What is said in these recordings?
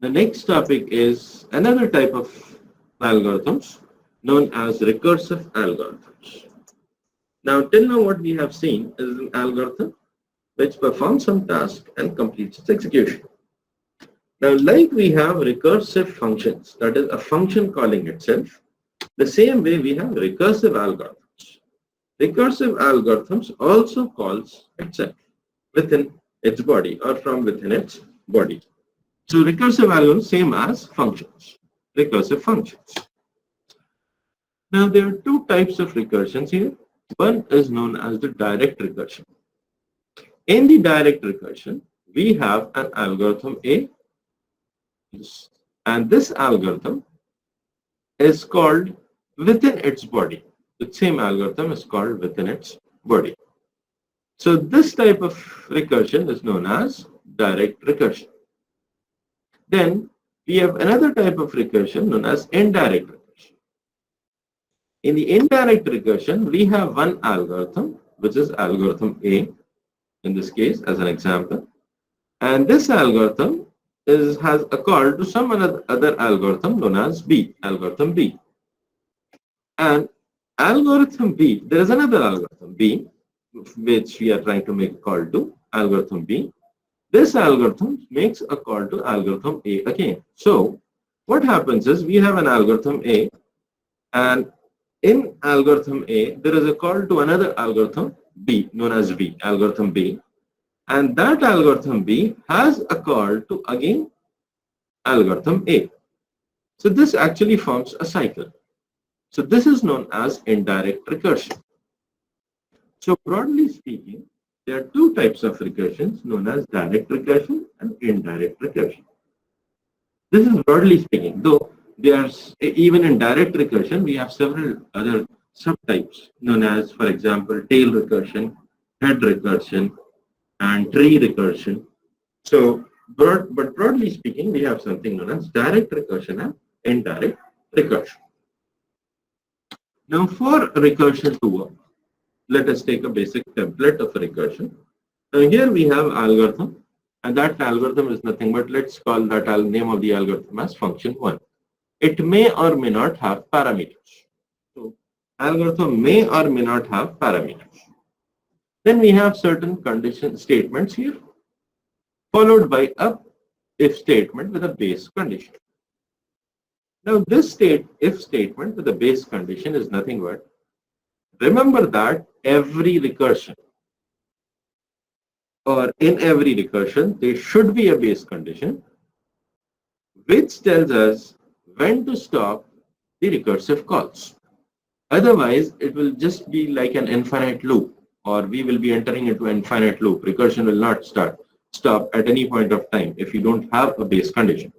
The next topic is another type of algorithms known as recursive algorithms. Now, till now what we have seen is an algorithm which performs some task and completes its execution. Now, like we have recursive functions, that is a function calling itself, the same way we have recursive algorithms. Recursive algorithms also calls itself within its body or from within its body. So recursive algorithms same as functions, recursive functions. Now there are two types of recursions here. One is known as the direct recursion. In the direct recursion, we have an algorithm A, and this algorithm is called within its body. The same algorithm is called within its body. So this type of recursion is known as direct recursion. Then we have another type of recursion known as indirect recursion. In the indirect recursion, we have one algorithm, which is algorithm A, in this case as an example. And this algorithm has a call to some other algorithm known as B, algorithm B. And algorithm B, there is another algorithm B, which we are trying to make a call to, algorithm B. This algorithm makes a call to algorithm A again. So what happens is we have an algorithm A, and in algorithm A, there is a call to another algorithm B, known as B, algorithm B. And that algorithm B has a call to again algorithm A. So this actually forms a cycle. So this is known as indirect recursion. So broadly speaking, there are two types of recursions known as direct recursion and indirect recursion. This is broadly speaking, though there's even in direct recursion, we have several other subtypes known as, for example, tail recursion, head recursion, and tree recursion. So, but broadly speaking, we have something known as direct recursion and indirect recursion. Now, for recursion to work, let us take a basic template of a recursion. Now here we have algorithm, and that algorithm is nothing but, let's call that name of the algorithm as function 1. It may or may not have parameters. So algorithm may or may not have parameters. Then we have certain condition statements here, followed by a if statement with a base condition. Now this if statement with a base condition is nothing but, remember that every recursion, or in every recursion, there should be a base condition which tells us when to stop the recursive calls. Otherwise, it will just be like an infinite loop, or we will be entering into an infinite loop. Recursion will not stop at any point of time if you don't have a base condition.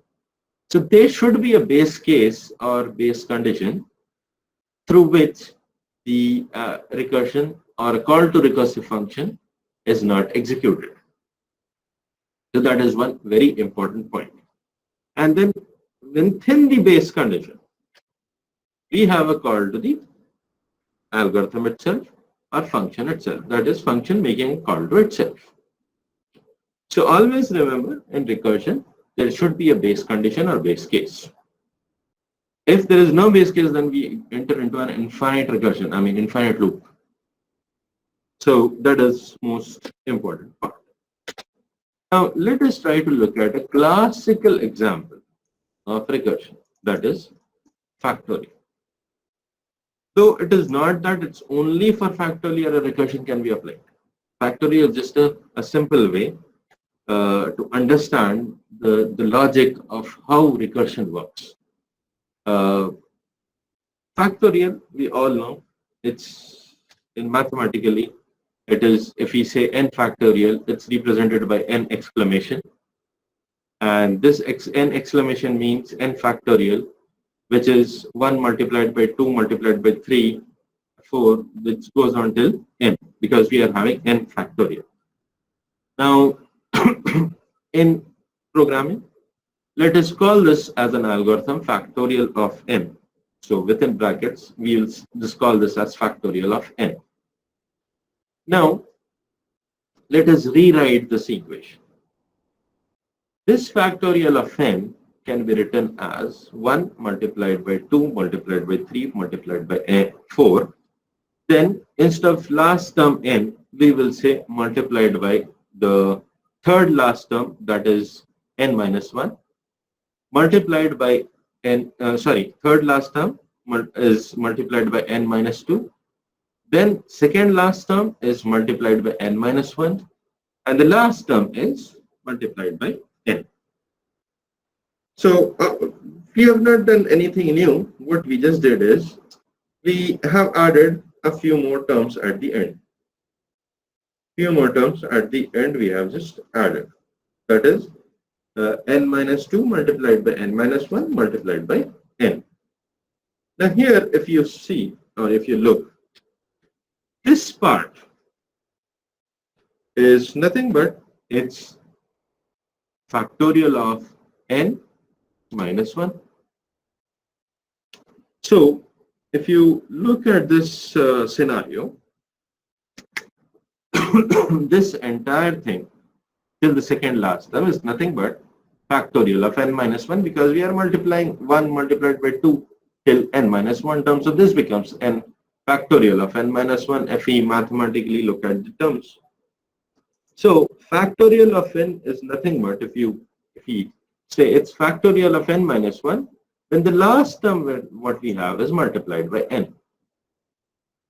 So there should be a base case or base condition through which the recursion or a call to recursive function is not executed. So that is one very important point. And then within the base condition, we have a call to the algorithm itself or function itself. That is function making a call to itself. So always remember, in recursion, there should be a base condition or base case. If there is no base case, then we enter into an infinite recursion, infinite loop. So that is most important part. Now let us try to look at a classical example of recursion, that is factorial. So it is not that it's only for factorial a recursion can be applied. Factorial is just a simple way to understand the logic of how recursion works. Factorial, we all know, it's in mathematically, it is, if we say n factorial, it's represented by n exclamation. And this n exclamation means n factorial, which is 1 multiplied by 2 multiplied by 3, 4, which goes on till n, because we are having n factorial. Now, in programming, let us call this as an algorithm factorial of n. So within brackets, we will just call this as factorial of n. Now, let us rewrite this equation. This factorial of n can be written as 1 multiplied by 2 multiplied by 3 multiplied by 4. Then instead of last term n, we will say multiplied by the third last term, that is n minus 1, multiplied by third last term is multiplied by n minus 2. Then second last term is multiplied by n minus 1. And the last term is multiplied by n. So we have not done anything new. What we just did is we have added a few more terms at the end. Few more terms at the end we have just added. That is n minus 2 multiplied by n minus 1 multiplied by n. Now here, if you see or if you look, this part is nothing but it's factorial of n minus 1. So if you look at this scenario, this entire thing till the second last term is nothing but factorial of n minus 1, because we are multiplying 1 multiplied by 2 till n minus 1 term. So this becomes n factorial of n minus 1 if we mathematically look at the terms. So factorial of n is nothing but if we say it's factorial of n minus 1, then the last term what we have is multiplied by n.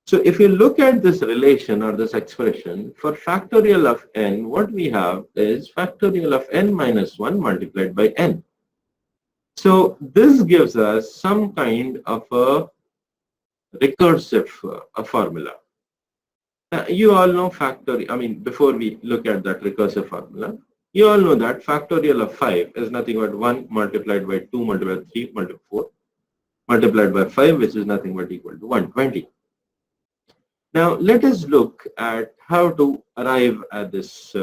So if you look at this relation or this expression, for factorial of n, what we have is factorial of n minus 1 multiplied by n. So this gives us some kind of a recursive formula. You all know before we look at that recursive formula, you all know that factorial of 5 is nothing but 1 multiplied by 2 multiplied by 3 multiplied by 4 multiplied by 5, which is nothing but equal to 120. Now let us look at how to arrive at this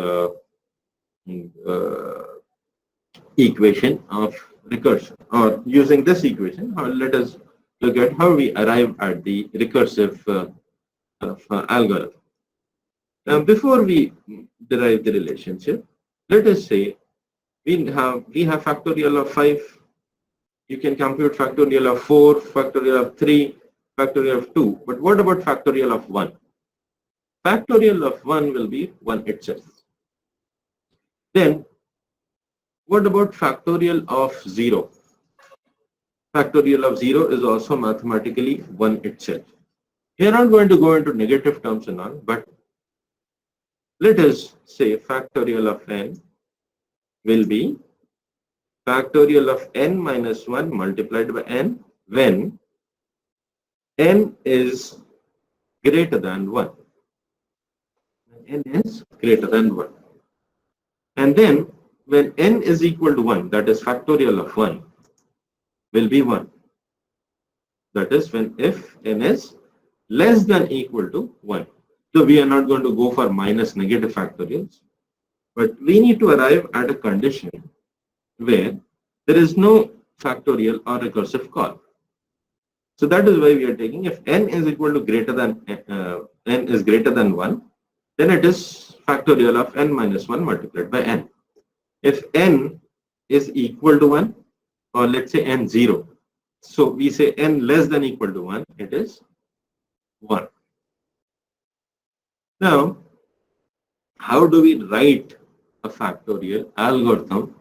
equation of recursion, or using this equation, or let us look at how we arrive at the recursive algorithm. Now before we derive the relationship, let us say we have factorial of 5. You can compute factorial of 4, factorial of 3, factorial of 2. But what about factorial of 1? Factorial of 1 will be 1 itself. Then what about factorial of 0? Factorial of 0 is also mathematically 1 itself. We are not going to go into negative terms and all, but let us say factorial of n will be factorial of n minus 1 multiplied by n when n is greater than 1. N is greater than 1. And then when n is equal to 1, that is factorial of 1 will be 1. That is when if n is less than equal to 1. So we are not going to go for minus negative factorials, but we need to arrive at a condition where there is no factorial or recursive call. So that is why we are taking, if n is equal to greater than n is greater than 1, then it is factorial of n minus 1 multiplied by n. If n is equal to 1, or let's say n 0, so we say n less than equal to 1, it is 1. Now, how do we write a factorial algorithm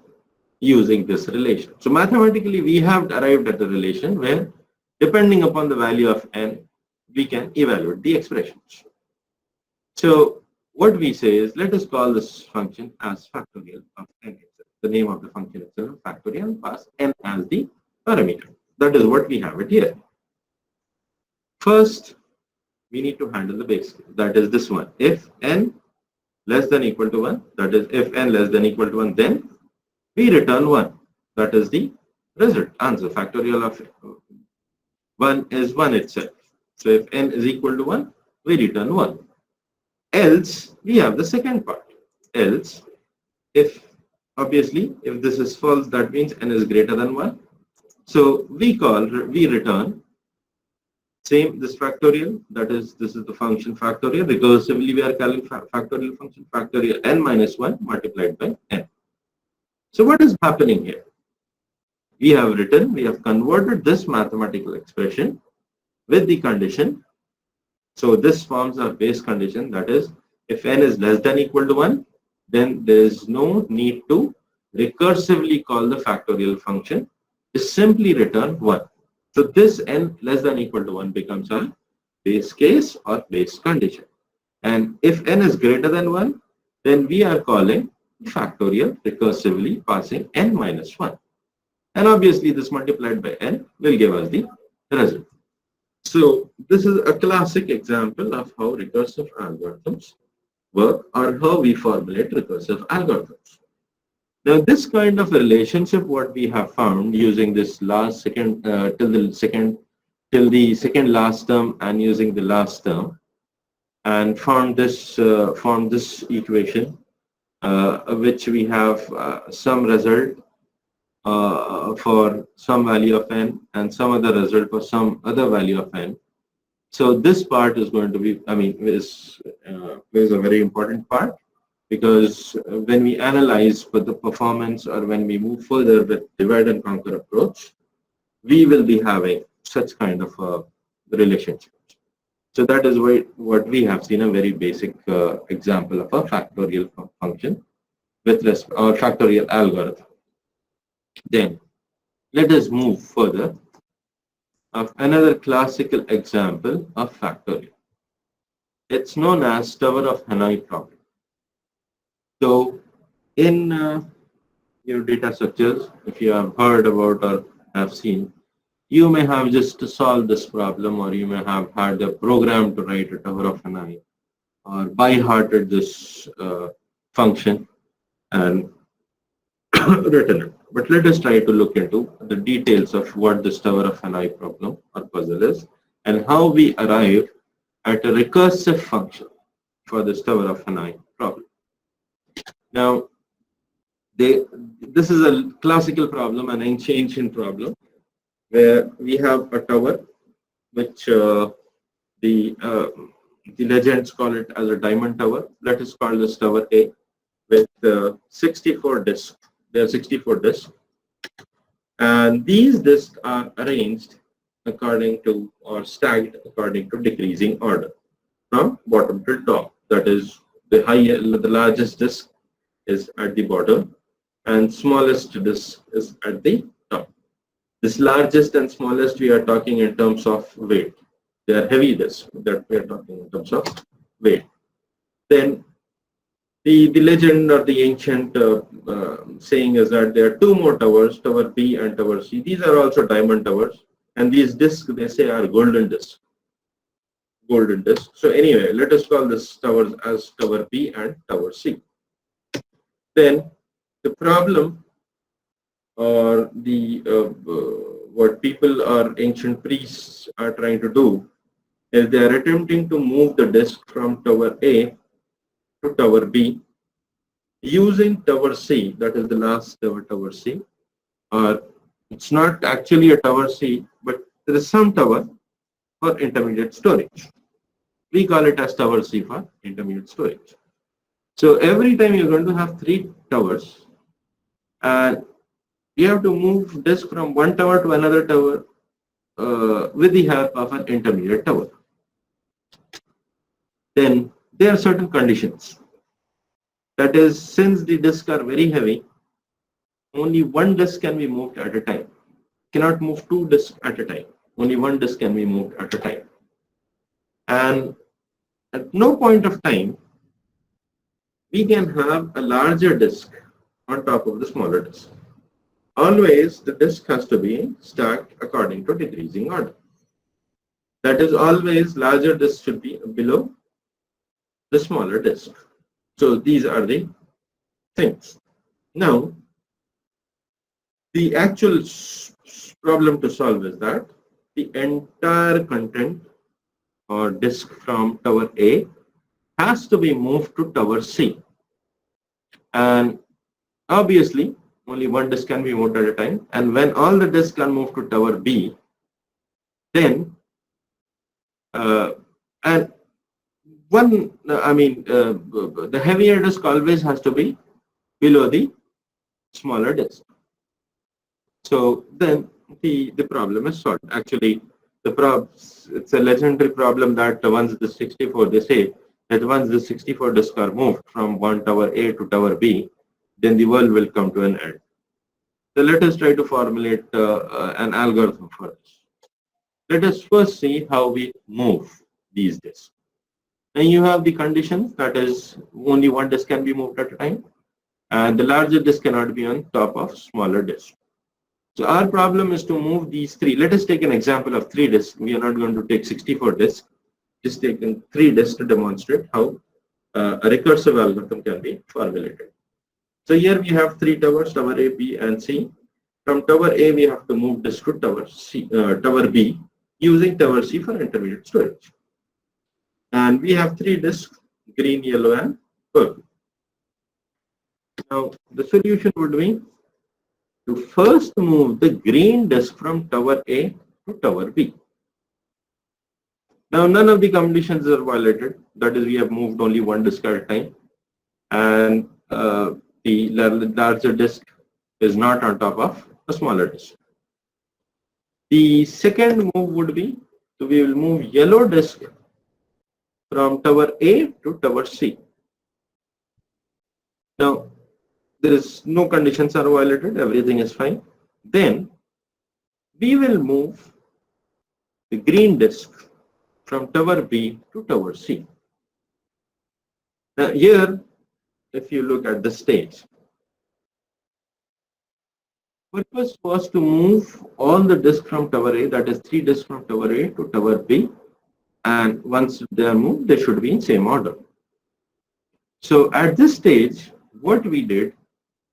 using this relation? So mathematically, we have arrived at the relation where, depending upon the value of n, we can evaluate the expressions. So what we say is, let us call this function as factorial of n itself. The name of the function itself, factorial, and pass n as the parameter. That is what we have it here. First, we need to handle the base case. That is this one. If n less than equal to 1, that is if n less than equal to 1, then we return 1. That is the result answer. Factorial of 1 is 1 itself. So if n is equal to 1, we return 1. Else, we have the second part. Else, if obviously if this is false, that means n is greater than 1. So we return same this factorial, that is this is the function factorial. Recursively we are calling factorial function factorial n minus 1 multiplied by n. So what is happening here? we have converted this mathematical expression with the condition. So this forms our base condition, that is, if n is less than equal to 1, then there is no need to recursively call the factorial function. Just simply return 1. So this n less than equal to 1 becomes our base case or base condition. And if n is greater than 1, then we are calling factorial recursively passing n minus 1. And obviously this multiplied by n will give us the result. So this is a classic example of how recursive algorithms work or how we formulate recursive algorithms. Now this kind of relationship what we have found using this last second till the second last term and using the last term, and found this equation which we have some result for some value of n and some other result for some other value of n. So this part is going to be, is a very important part, because when we analyze for the performance or when we move further with divide and conquer approach, we will be having such kind of a relationship. So that is what we have seen, a very basic example of a factorial function with respect or factorial algorithm. Then let us move further of another classical example of factorial. It's known as Tower of Hanoi problem. So in your data structures, if you have heard about or have seen, you may have just solved this problem, or you may have had a program to write a Tower of Hanoi, or by-hearted this function and written it. But let us try to look into the details of what this Tower of Hanoi problem or puzzle is, and how we arrive at a recursive function for this Tower of Hanoi problem. Now, this is a classical problem, an ancient problem, where we have a tower, which the legends call it as a diamond tower. Let us call this tower A, with 64 disks. There are 64 disks, and these disks are arranged according to or stacked according to decreasing order from bottom to top. That is, the largest disk is at the bottom and smallest disk is at the top. This largest and smallest we are talking in terms of weight. They are heavy disks that we are talking in terms of weight. Then the legend or the ancient saying is that there are two more towers, Tower B and Tower C. These are also diamond towers, and these disks, they say, are golden disks. Golden disks. So anyway, let us call this towers as Tower B and Tower C. Then the problem, or the what people or ancient priests are trying to do, is they are attempting to move the disk from Tower A to Tower B using Tower C, that is the last Tower C, or it's not actually a Tower C, but there is some tower for intermediate storage. We call it as Tower C for intermediate storage. So every time you're going to have 3 towers, and you have to move disk from one tower to another tower with the help of an intermediate tower. Then there are certain conditions. That is, since the disks are very heavy, only one disk can be moved at a time. Cannot move 2 disks at a time. Only one disk can be moved at a time. And at no point of time, we can have a larger disk on top of the smaller disk. Always the disk has to be stacked according to decreasing order. That is, always larger disk should be below the smaller disk. So these are the things. Now, the actual problem to solve is that the entire content or disk from Tower A has to be moved to Tower C. And obviously, only one disk can be moved at a time. And when all the disks can move to Tower B, then and one, the heavier disk always has to be below the smaller disk. So then the problem is solved. Actually, it's a legendary problem that once the 64, they say that once the 64 disks are moved from one tower A to tower B, then the world will come to an end. So let us try to formulate an algorithm for this. Let us first see how we move these disks. And you have the conditions, that is only one disk can be moved at a time, and the larger disk cannot be on top of smaller disk. So our problem is to move these three. Let us take an example of 3 disks. We are not going to take 64 disks. Just taking 3 disks to demonstrate how a recursive algorithm can be formulated. So here we have 3 towers, tower A, B, and C. From tower A, we have to move disk to tower B using tower C for intermediate storage. And we have 3 disks, green, yellow, and purple. Now, the solution would be to first move the green disk from tower A to tower B. Now, none of the conditions are violated. That is, we have moved only one disk at a time, and the larger disk is not on top of a smaller disk. The second move would be, so we will move yellow disk from tower A to tower C. Now, there is no conditions are violated, everything is fine. Then we will move the green disk from tower B to tower C. Now here, if you look at the stage, purpose was to move all the disks from tower A, that is 3 disks from tower A to tower B, and once they are moved, they should be in same order. So at this stage, what we did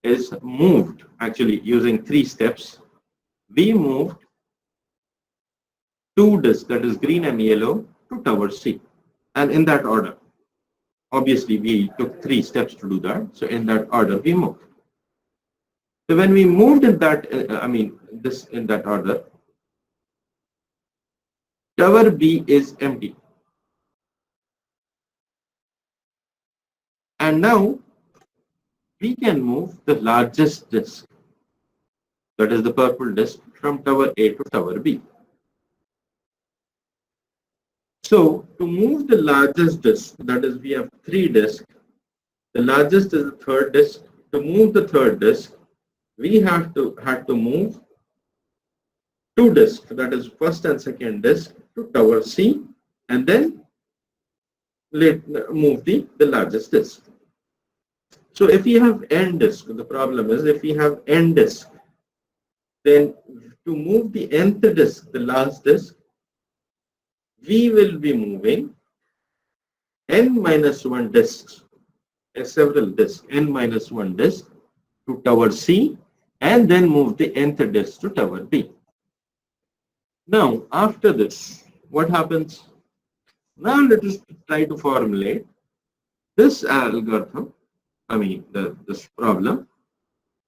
is moved, actually using 3 steps, we moved 2 disks, that is green and yellow, to tower C, and in that order. Obviously, we took 3 steps to do that, so in that order we moved. So when we moved in that, in that order, tower B is empty. And now we can move the largest disk, that is the purple disk, from tower A to tower B. So to move the largest disk, that is we have 3 disks, the largest is the third disk. To move the third disk, we had to move 2 disks, that is first and second disk, to tower C, and then move the largest disk. So if we have n disk, the problem is if we have n disk, then to move the nth disk, the last disk, we will be moving n minus 1 disks, several disks, n minus 1 disk to tower C, and then move the nth disk to tower B. Now, after this, what happens? Now let us try to formulate this algorithm, this problem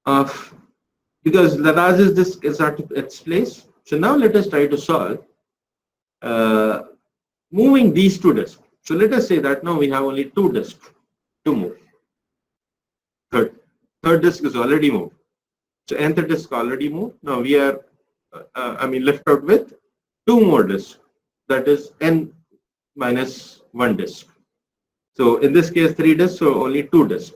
of, because the largest disk is at its place. So now let us try to solve moving these 2 disks. So let us say that now we have only 2 disks to move. Third disk is already moved. So nth disk already moved. Now we are, left out with 2 more disks. That is n minus 1 disk. So in this case, 3 disks, so only 2 disks.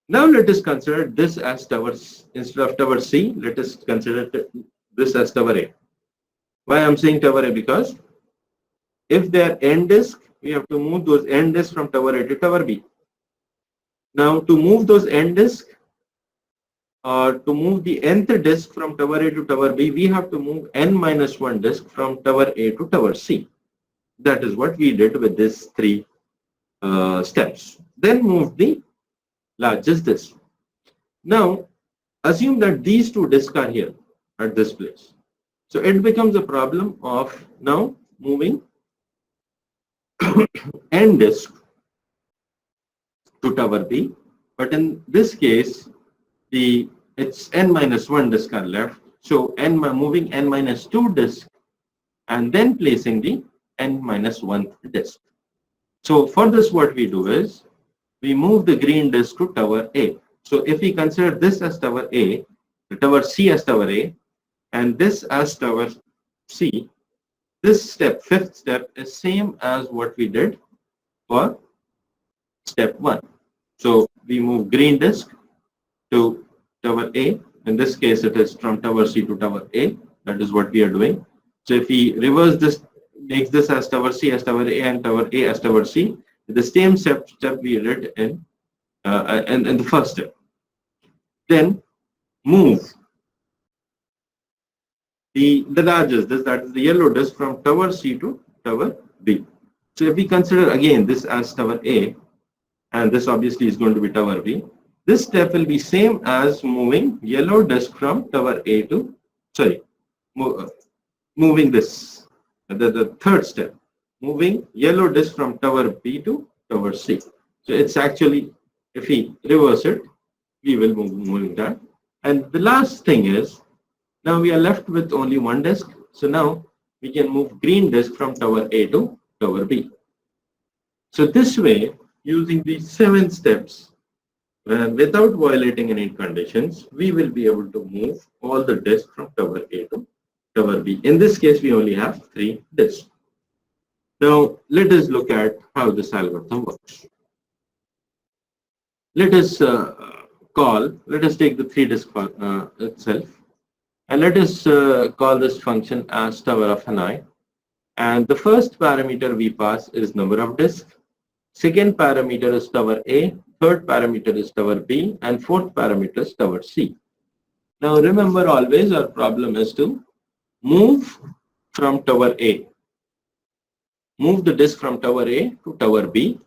Now let us consider this as towers. Instead of tower C, let us consider this as tower A. Why I'm saying tower A? Because if they are n disks, we have to move those n disks from tower A to tower B. Now to move those n disks, or to move the nth disk from tower A to tower B, we have to move n minus 1 disk from tower A to tower C. That is what we did with these 3 steps. Then move the largest disk. Now, assume that these 2 disks are here at this place. So it becomes a problem of now moving n disk to tower B. But in this case, it's n minus 1 disk are left. So moving n minus 2 disk and then placing the n minus 1 disk. So for this, what we do is we move the green disk to tower A. So if we consider this as tower A, tower C as tower A, and this as tower C. This step, fifth step, is same as what we did for step 1. So we move green disk to tower A. In this case, it is from tower C to tower A. That is what we are doing. So if we reverse this, makes this as tower C as tower A and tower A as tower C, the same step we did in the first step. Then move the largest disk, that is the yellow disk, from tower C to tower B. So if we consider again this as tower A, and this obviously is going to be tower B, this step will be same as moving yellow disk from tower A to, moving this, the third step, moving yellow disk from tower B to tower C. So it's actually, if we reverse it, we will moving that. And the last thing is, now we are left with only one disk. So now we can move green disk from tower A to tower B. So this way, using these 7 steps, without violating any conditions, we will be able to move all the disks from tower A to tower B. In this case, we only have 3 disks. Now, let us look at how this algorithm works. Let us take the 3 disk itself, and let us call this function as tower of Hanoi. And the first parameter we pass is number of disks. Second parameter is tower A, third parameter is tower B, and fourth parameter is tower C. Now remember, always our problem is to move from tower A. Move the disk from tower A to tower B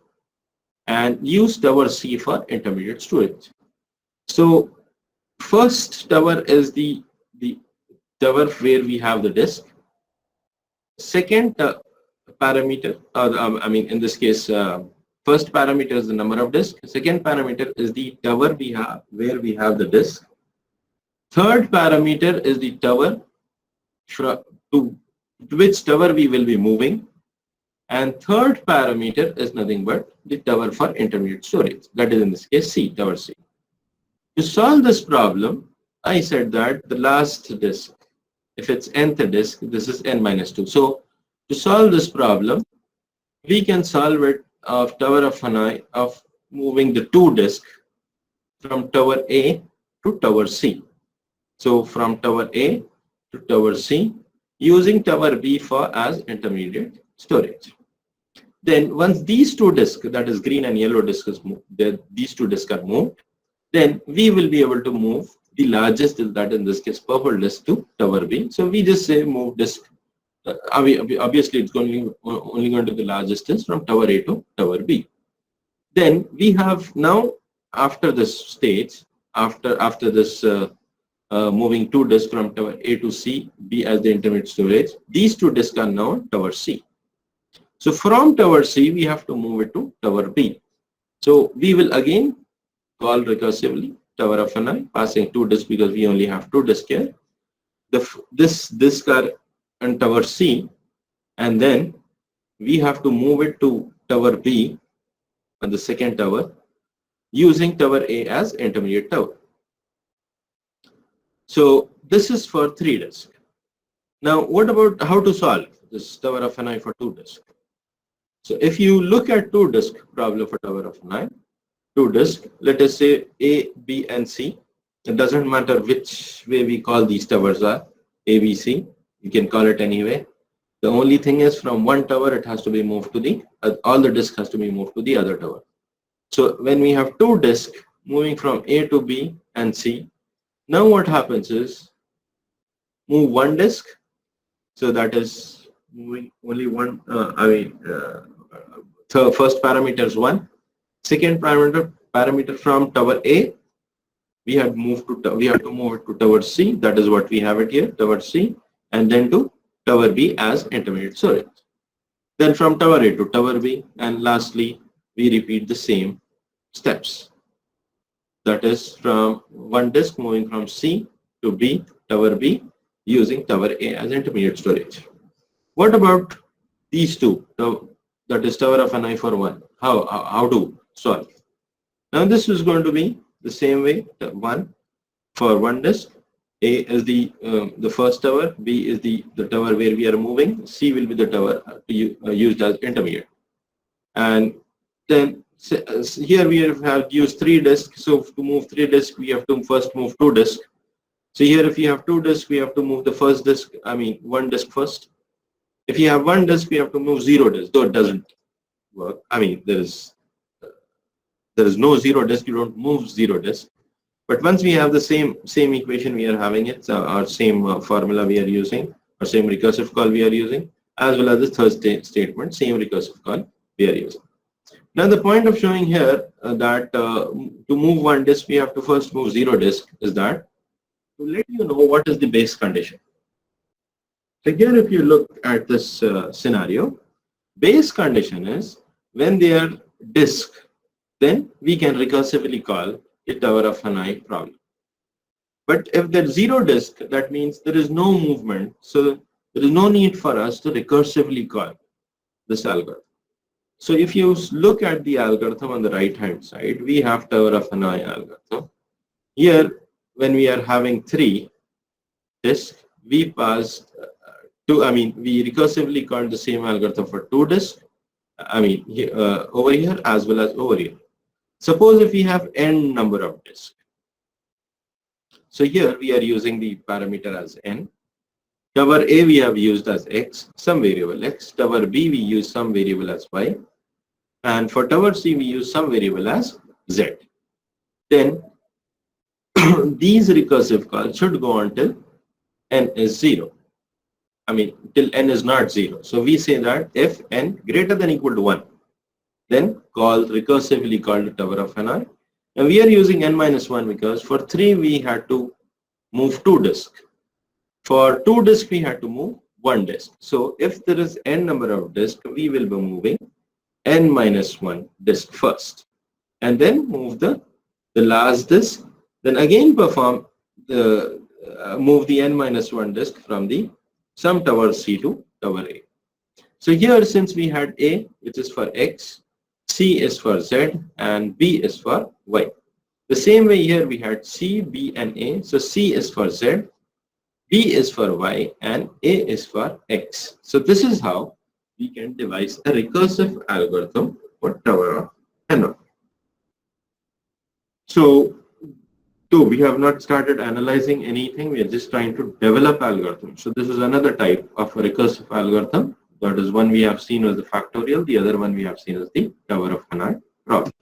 and use tower C for intermediate storage. So first tower is the tower where we have the disk. Second parameter, in this case, first parameter is the number of disks. Second parameter is the tower we have where we have the disk. Third parameter is the tower to which tower we will be moving. And third parameter is nothing but the tower for intermediate storage. That is in this case C, tower C. To solve this problem, I said that the last disk, if it's nth disk, this is n minus 2. So to solve this problem, we can solve it of tower of Hanoi of moving the 2 disk from tower A to tower C. So from tower A to tower C, using tower B for as intermediate storage. Then once these 2 disks, that is green and yellow disk, is moved, these 2 disks are moved, then we will be able to move the largest, that in this case purple disk, to tower B. So we just say move disk. Obviously, it's only going to be the largest disk from tower A to tower B. Then we have now, after this stage, after this moving 2 disks from tower A to C, B as the intermediate storage, these 2 disks are now tower C. So from tower C, we have to move it to tower B. So we will again call recursively tower of Hanoi, passing 2 disks because we only have 2 disks here. This disk are on tower C, and then we have to move it to tower B on the second tower using tower A as intermediate tower. So this is for 3 disks. Now what about how to solve this tower of Hanoi for 2 disks? So if you look at 2 disk problem for tower of Hanoi, 2 disks, let us say A, B, and C. It doesn't matter which way we call these towers are, A, B, C. You can call it anyway. The only thing is from one tower, it has to be moved to the, all the disk has to be moved to the other tower. So when we have 2 disks moving from A to B and C, now what happens is move 1 disk. So that is moving only one, first parameter is 1. Second parameter from tower A, we have to move it to tower C. That is what we have it here, tower C, and then to tower B as intermediate storage. Then from tower A to tower B, and lastly, we repeat the same steps. That is from 1 disk moving from C to B, tower B, using tower A as intermediate storage. What about these 2? That is tower of Hanoi for 1. How to solve? Now this is going to be the same way, 1 for 1 disk, A is the first tower, B is the tower where we are moving, C will be the tower used as intermediate. And then here we have used 3 disks. So to move 3 disks, we have to first move 2 disks. So here, if you have 2 disks, we have to move the first disk, 1 disk first. If you have 1 disk, we have to move 0 disk, though it doesn't work. There is no 0 disk, you don't move 0 disk. But once we have the same equation, we are having it, our same formula we are using, or same recursive call we are using, as well as the third statement, same recursive call we are using. Now the point of showing here that to move 1 disk, we have to first move 0 disk is that to let you know what is the base condition. So here, if you look at this scenario, base condition is when they are disk, then we can recursively call the tower of Hanoi problem. But if there's 0 disk, that means there is no movement. So there is no need for us to recursively call this algorithm. So if you look at the algorithm on the right hand side, we have tower of Hanoi algorithm. Here, when we are having 3 disks, we pass we recursively call the same algorithm for 2 disks. Over here as well as over here. Suppose if we have n number of disks. So here we are using the parameter as n. Tower A we have used as x, some variable x. Tower B we use some variable as y. And for tower C we use some variable as z. Then these recursive calls should go until n is 0. Till n is not 0. So we say that if n greater than equal to 1, then recursively call the tower of Hanoi. And we are using n minus 1 because for 3 we had to move 2 disks. For 2 disks we had to move 1 disk. So if there is n number of disks, we will be moving n minus 1 disk first, and then move the last disk. Then again perform move the n minus 1 disk from the some tower C to tower A. So here, since we had A, which is for x, C is for z, and B is for y. The same way here we had C, B, and A. So C is for z, B is for y, and A is for x. So this is how we can devise a recursive algorithm for tower of Hanoi. So we have not started analyzing anything. We are just trying to develop algorithms. So this is another type of a recursive algorithm. That is one we have seen as the factorial. The other one we have seen as the tower of Hanoi problem.